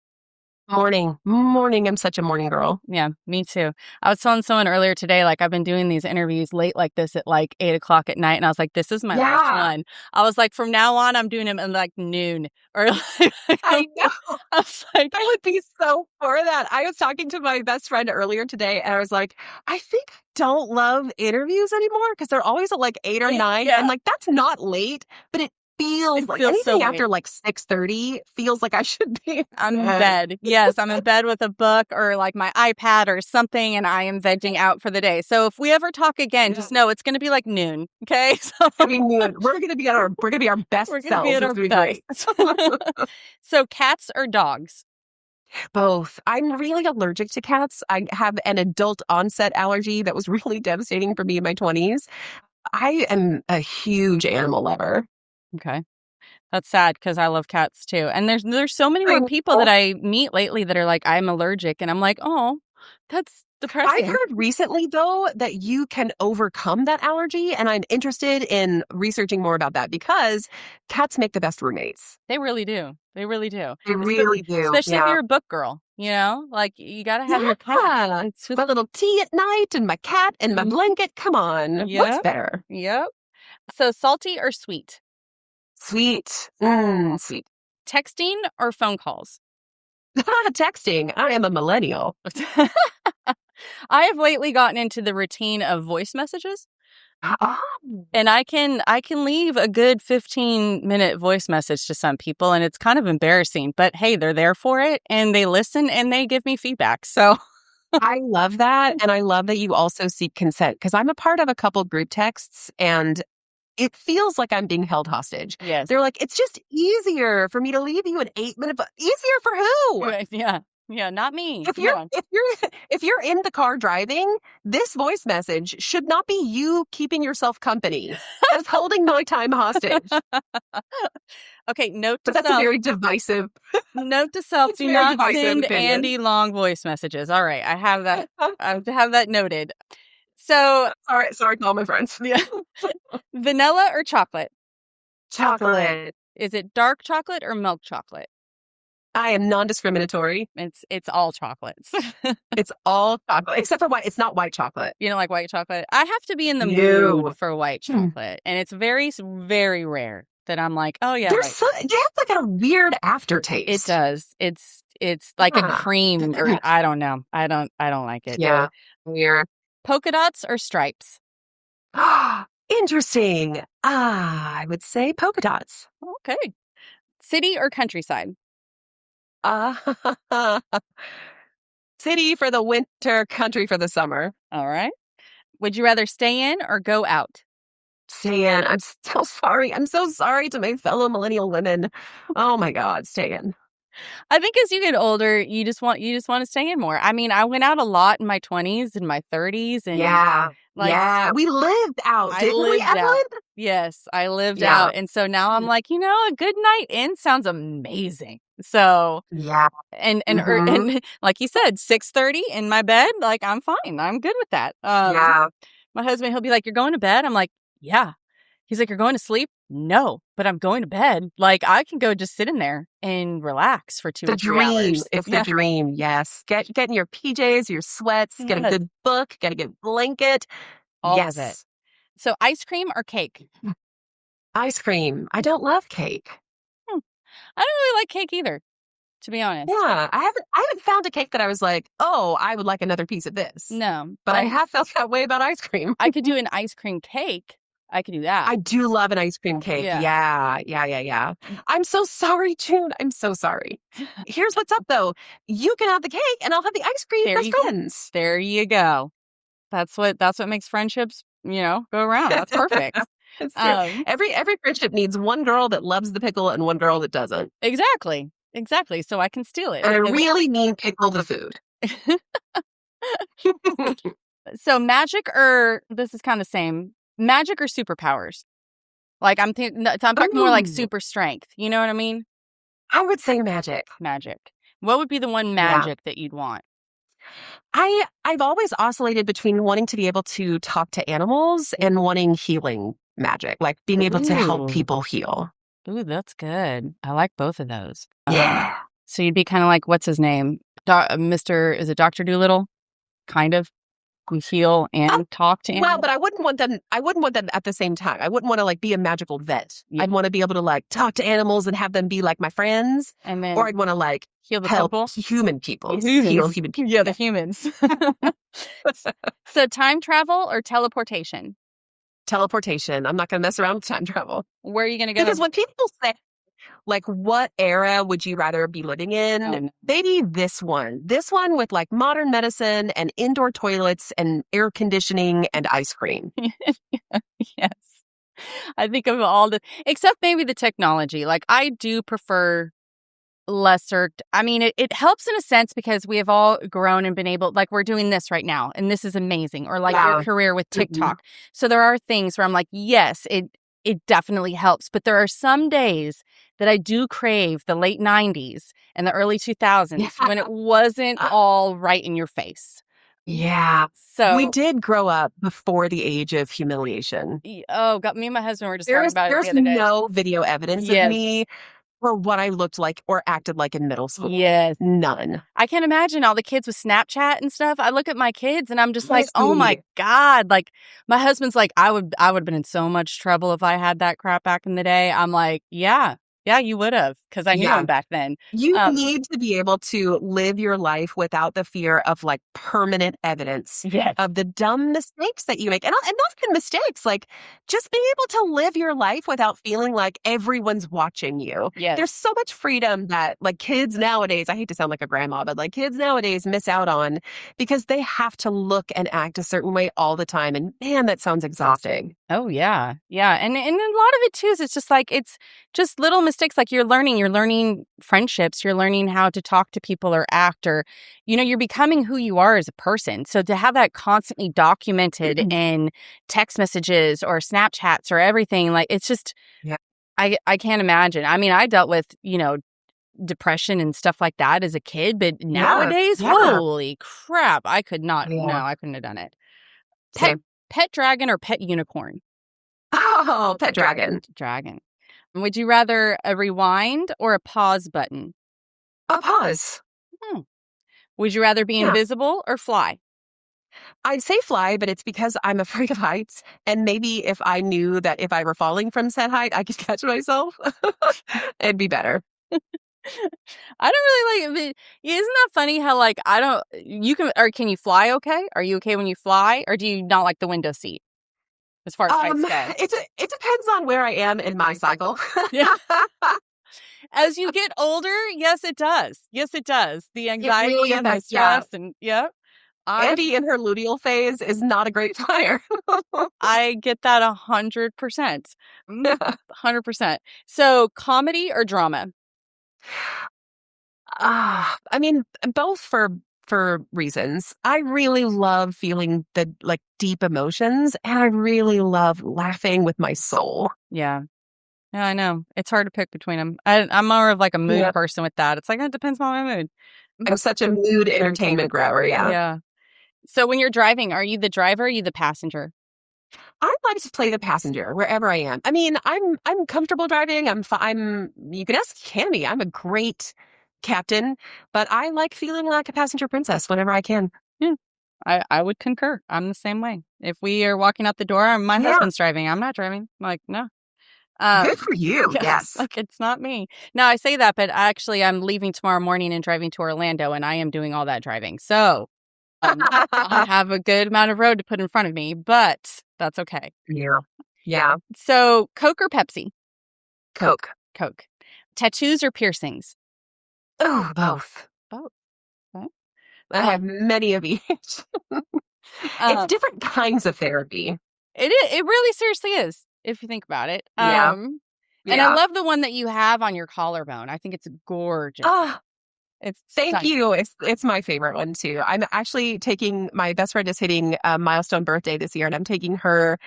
Morning. I'm such a morning girl. Yeah, me too. I was telling someone earlier today, like I've been doing these interviews late like this at like 8:00 at night. And I was like, this is my last one. I was like, from now on, I'm doing them at like noon or like, I know. I was like, I would be so for that. I was talking to my best friend earlier today and I was like, I think I don't love interviews anymore because they're always at like 8 or 9. Yeah. And like, that's not late, but it feels like anything so after like 6:30 feels like I should be I'm in bed. Yes, I'm in bed with a book or like my iPad or something, and I am vegging out for the day. So if we ever talk again, just know it's going to be like noon. Okay, so noon. We're going to be our best we're selves. Be at our best. So cats or dogs? Both. I'm really allergic to cats. I have an adult onset allergy that was really devastating for me in my 20s. I am a huge animal lover. Okay. That's sad because I love cats too. And there's so many more people that I meet lately that are like, I'm allergic. And I'm like, oh, that's depressing. I've heard recently, though, that you can overcome that allergy. And I'm interested in researching more about that because cats make the best roommates. They really do. They really do. They really do. Especially if you're a book girl, like you got to have your cat. It's just my little tea at night and my cat and my blanket. Come on. What's better? Yep. So salty or sweet? Sweet. Sweet. Texting or phone calls? Texting. I am a millennial. I have lately gotten into the routine of voice messages. And I can leave a good 15-minute voice message to some people, and it's kind of embarrassing. But hey, they're there for it, and they listen, and they give me feedback. So I love that. And I love that you also seek consent because I'm a part of a couple group texts, and it feels like I'm being held hostage. Yes. They're like, it's just easier for me to leave you an 8-minute. Easier for who? Right. Yeah. Yeah. Not me. If you're in the car driving, this voice message should not be you keeping yourself company. That's holding my time hostage. Okay. Note to self. But that's a very divisive. Note to self: do not send Andi long voice messages. All right, I have that. I have that noted. So, sorry to all my friends. Yeah. Vanilla or chocolate? Chocolate. Is it dark chocolate or milk chocolate? I am non-discriminatory. It's all chocolates. It's all chocolate, except for white. It's not white chocolate. You don't like white chocolate? I have to be in the mood for white chocolate, and it's very, very rare that I'm like, oh yeah. It has like a weird aftertaste. It does. It's like a cream, or I don't know. I don't like it. Yeah, weird. Polka dots or stripes? Interesting. I would say polka dots. Okay. City or countryside? City for the winter, country for the summer. All right. Would you rather stay in or go out? Stay in. I'm so sorry. I'm so sorry to my fellow millennial women. Oh my God, stay in. I think as you get older, you just want to stay in more. I mean, I went out a lot in my 20s and my 30s, and we lived out. Didn't we, Evelyn? Yes, I lived out, and so now I'm like, a good night in sounds amazing. So and like you said, 6:30 in my bed, like I'm fine. I'm good with that. My husband, he'll be like, "You're going to bed?" I'm like, "Yeah." He's like, you're going to sleep? No, but I'm going to bed. Like, I can go just sit in there and relax for 2 or 3 hours. It's the dream. Yes. Get in your PJs, your sweats, get a good book, get a good blanket. All of it. So ice cream or cake? Ice cream. I don't love cake. I don't really like cake either, to be honest. Yeah, I haven't found a cake that I was like, oh, I would like another piece of this. No. But I have felt that way about ice cream. I could do an ice cream cake. I could do that. I do love an ice cream cake. Yeah. I'm so sorry, June. I'm so sorry. Here's what's up, though. You can have the cake, and I'll have the ice cream. Best friends. There you go. That's what makes friendships, go around. That's perfect. Every friendship needs one girl that loves the pickle and one girl that doesn't. Exactly. So I can steal it. And I really mean pickle the food. So magic, or this is kind of the same. Magic or superpowers? Like I'm talking more like super strength. You know what I mean? I would say magic. Magic. What would be the one magic that you'd want? I've always oscillated between wanting to be able to talk to animals and wanting healing magic, like being able to help people heal. Ooh, that's good. I like both of those. Yeah. So you'd be kind of like, what's his name? Is it Dr. Dolittle? Kind of. We heal and talk to animals. Well, but I wouldn't want them at the same time. I wouldn't want to like be a magical vet. I'd want to be able to like talk to animals and have them be like my friends. And then, or I'd want to like help human people. Heal human people. Yeah, the humans. So time travel or teleportation? Teleportation. I'm not going to mess around with time travel. Where are you going to go? Because when people say, like, what era would you rather be living in? Maybe this one with like modern medicine and indoor toilets and air conditioning and ice cream. Yes. I think of except maybe the technology. Like I do prefer lesser. I mean, it helps in a sense because we have all grown and been able, like we're doing this right now and this is amazing. Or like your career with TikTok. So there are things where I'm like, yes, it definitely helps. But there are some days that I do crave the late 90s and the early 2000s when it wasn't all right in your face. Yeah. So we did grow up before the age of humiliation. Oh, God. Me and my husband were just talking about it the other day. There's no video evidence of me or what I looked like or acted like in middle school. Yes. None. I can't imagine all the kids with Snapchat and stuff. I look at my kids and I'm just like, oh my God. Like my husband's like, I would have been in so much trouble if I had that crap back in the day. I'm like, yeah, you would have, because I knew him back then. You need to be able to live your life without the fear of like permanent evidence of the dumb mistakes that you make. And not even mistakes, like just being able to live your life without feeling like everyone's watching you. Yes. There's so much freedom that like kids nowadays, I hate to sound like a grandma, but like kids nowadays miss out on because they have to look and act a certain way all the time. And man, that sounds exhausting. Oh, yeah. Yeah. And a lot of it too is it's just like, it's just little mistakes. Like you're learning friendships, you're learning how to talk to people or act, or, you're becoming who you are as a person. So to have that constantly documented in text messages or Snapchats or everything, like it's just, I can't imagine. I mean, I dealt with, depression and stuff like that as a kid, but nowadays, holy crap, I could not, no, I couldn't have done it. Pet dragon or pet unicorn? Oh, pet dragon. Dragon. Would you rather a rewind or a pause button? A pause. Would you rather be invisible or fly? I'd say fly, but it's because I'm afraid of heights. And maybe if I knew that if I were falling from said height, I could catch myself, it'd be better. I don't really like it. Isn't that funny how like can you fly okay? Are you okay when you fly, or do you not like the window seat as far as heights go? It depends on where I am in my cycle. As you get older, yes, it does. The anxiety and the stress and Andi in her luteal phase is not a great flyer. I get that 100%. 100%. So comedy or drama? I mean, both for reasons. I really love feeling the like deep emotions, and I really love laughing with my soul. Yeah, I know. It's hard to pick between them. I'm more of like a mood person with that. It's like, it depends on my mood. I'm such a mood entertainment grabber, Yeah. So when you're driving, are you the driver or are you the passenger? I like to play the passenger wherever I am. I mean, I'm comfortable driving. You can ask Cammy. I'm a great captain, but I like feeling like a passenger princess whenever I can. Yeah. I would concur. I'm the same way. If we are walking out the door, my husband's driving. I'm not driving. I'm like, no. Good for you. Yes. Like, it's not me. Now, I say that, but actually, I'm leaving tomorrow morning and driving to Orlando, and I am doing all that driving. So I have a good amount of road to put in front of me, but that's okay. Yeah. So, Coke or Pepsi? Coke. Tattoos or piercings? Oh, both. Both. Okay. I have many of each. It's different kinds of therapy. It really seriously is, if you think about it. And I love the one that you have on your collarbone. I think it's gorgeous. Thank you. It's my favorite one too. I'm actually taking, my best friend is hitting a milestone birthday this year, and I'm taking her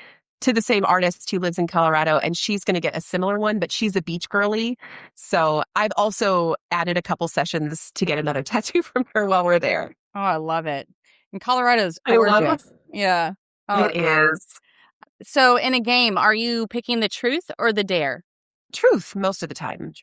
to the same artist who lives in Colorado, and she's going to get a similar one, but she's a beach girly. So I've also added a couple sessions to get another tattoo from her while we're there. Oh, I love it. And Colorado's gorgeous. I love it. Yeah. Oh, it is. So in a game, are you picking the truth or the dare? Truth most of the time.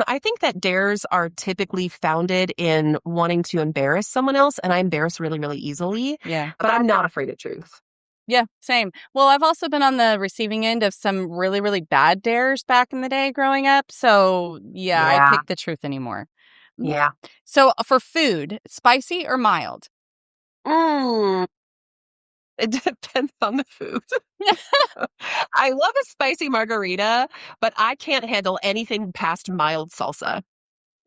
I think that dares are typically founded in wanting to embarrass someone else, and I embarrass really, really easily. Yeah. But I'm not afraid of truth. Yeah, same. Well, I've also been on the receiving end of some really, really bad dares back in the day growing up. So I pick the truth anymore. Yeah. So for food, spicy or mild? It depends on the food. I love a spicy margarita, but I can't handle anything past mild salsa.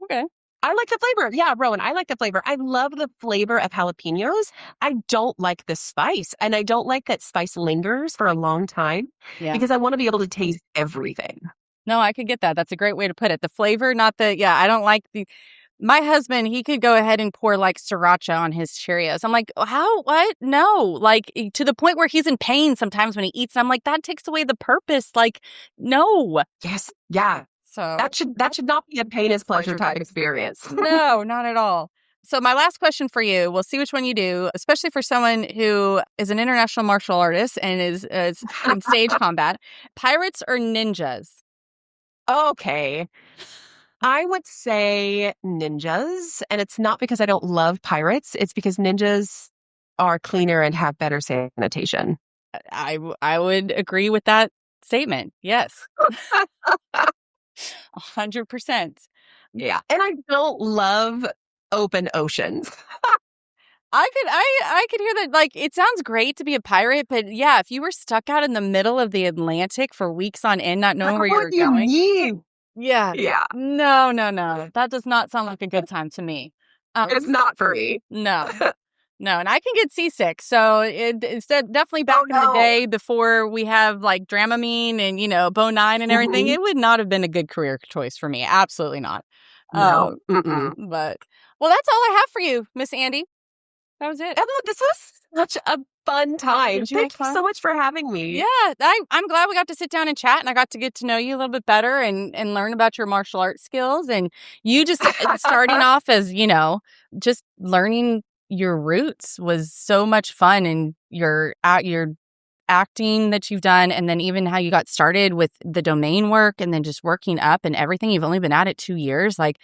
Okay. I like the flavor. Yeah, Rowan, I like the flavor. I love the flavor of jalapenos. I don't like the spice, and I don't like that spice lingers for a long time because I want to be able to taste everything. No, I could get that. That's a great way to put it. The flavor, not the, I don't like my husband, he could go ahead and pour like sriracha on his Cheerios. I'm like, how? What? No. Like, to the point where he's in pain sometimes when he eats. And I'm like, that takes away the purpose. Like, no. Yes. Yeah. So that should not be a pain as pleasure type experience. No, not at all. So my last question for you, we'll see which one you do, especially for someone who is an international martial artist and is in stage combat. Pirates or ninjas? Okay. I would say ninjas, and it's not because I don't love pirates. It's because ninjas are cleaner and have better sanitation. I would agree with that statement. Yes. 100%. Yeah. And I don't love open oceans. I could hear that. Like, it sounds great to be a pirate, but yeah, if you were stuck out in the middle of the Atlantic for weeks on end, not knowing where you're going. Yeah. No. That does not sound like a good time to me. It's not for me. No. And I can get seasick. So it's definitely back in the day before we have like Dramamine and, Bo9 and everything. It would not have been a good career choice for me. Absolutely not. No. But, well, that's all I have for you, Miss Andi. That was it. Emma, this was such a fun time. Thank you so much for having me. Yeah, I'm glad we got to sit down and chat, and I got to get to know you a little bit better and learn about your martial arts skills. And you just starting off as, just learning your roots was so much fun, and your acting that you've done, and then even how you got started with the domain work and then just working up and everything. You've only been at it 2 years. Like,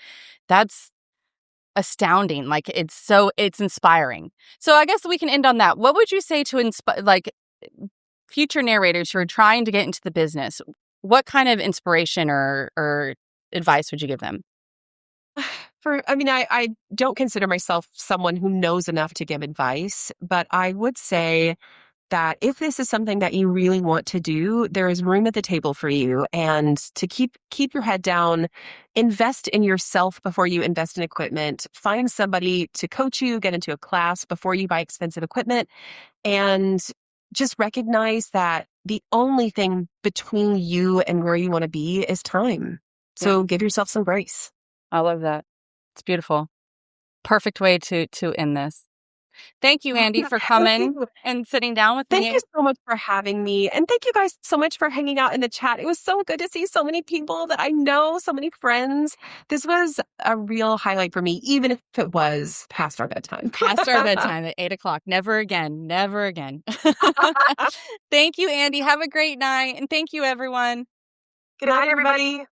that's astounding. Like, it's inspiring. So I guess we can end on that. What would you say to future narrators who are trying to get into the business? What kind of inspiration or advice would you give them? I don't consider myself someone who knows enough to give advice, but I would say that if this is something that you really want to do, there is room at the table for you. And to keep your head down, invest in yourself before you invest in equipment. Find somebody to coach you, get into a class before you buy expensive equipment. And just recognize that the only thing between you and where you want to be is time. So give yourself some grace. I love that. It's beautiful. Perfect way to end this. Thank you, Andi, for coming and sitting down with me. Thank you so much for having me. And thank you guys so much for hanging out in the chat. It was so good to see so many people that I know, so many friends. This was a real highlight for me, even if it was past our bedtime. Past our bedtime at 8:00. Never again. Never again. Thank you, Andi. Have a great night. And thank you, everyone. Good night, everybody.